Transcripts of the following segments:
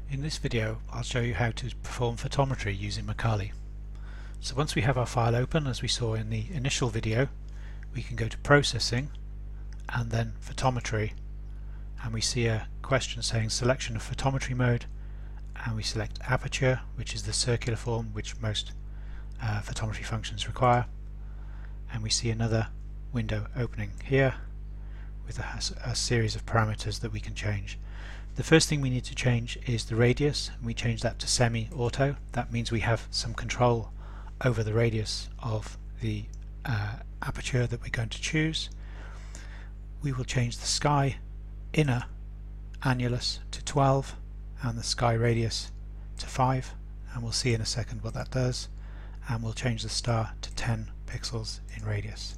In this video I'll show you how to perform photometry using Makalii. So once we have our file open, as we saw in the initial video, we can go to Processing and then Photometry, and we see a question saying Selection of Photometry Mode, and we select Aperture, which is the circular form which most photometry functions require, and we see another window opening here with a series of parameters that we can change. The first thing we need to change is the radius, and we change that to semi-auto. That means we have some control over the radius of the aperture that we're going to choose. We will change the sky inner annulus to 12 and the sky radius to 5, and we'll see in a second what that does, and we'll change the star to 10 pixels in radius.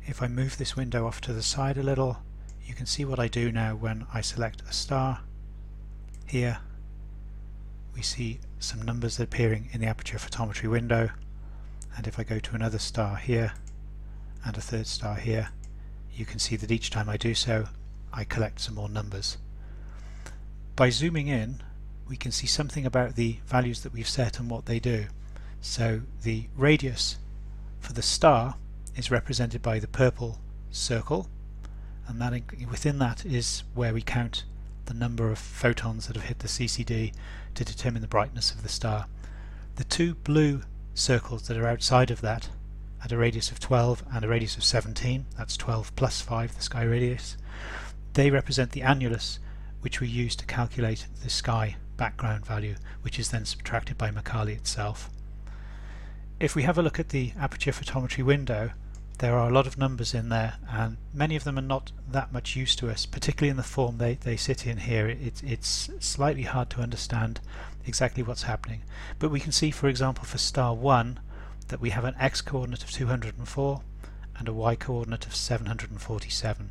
If I move this window off to the side a little, you can see what I do now when I select a star. Here we see some numbers appearing in the aperture photometry window, and if I go to another star here and a third star here, you can see that each time I do so I collect some more numbers. By zooming in, we can see something about the values that we've set and what they do. So the radius for the star is represented by the purple circle, and that within that is where we count the number of photons that have hit the CCD to determine the brightness of the star. The two blue circles that are outside of that, at a radius of 12 and a radius of 17, that's 12 plus 5, the sky radius, they represent the annulus which we use to calculate the sky background value, which is then subtracted by Makalii itself. If we have a look at the aperture photometry window, there are a lot of numbers in there, and many of them are not that much use to us, particularly in the form they sit in here. It's slightly hard to understand exactly what's happening, but we can see, for example, for star 1 that we have an x coordinate of 204 and a y coordinate of 747.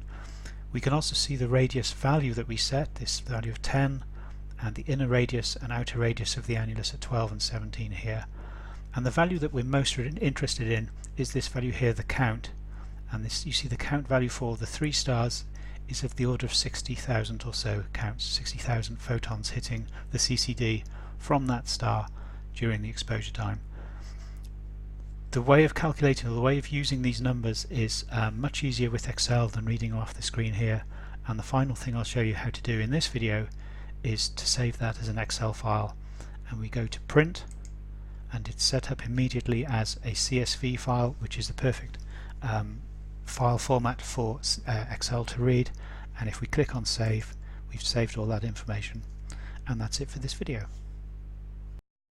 We can also see the radius value that we set, this value of 10, and the inner radius and outer radius of the annulus at 12 and 17 here. And the value that we're most interested in is this value here, the count, and this, you see the count value for the 3 stars is of the order of 60,000 or so counts, 60,000 photons hitting the CCD from that star during the exposure time. The way of calculating, or the way of using these numbers is much easier with Excel than reading off the screen here, and the final thing I'll show you how to do in this video is to save that as an Excel file, and we go to Print, and it's set up immediately as a CSV file, which is the perfect file format for Excel to read. And if we click on Save, we've saved all that information, and that's it for this video.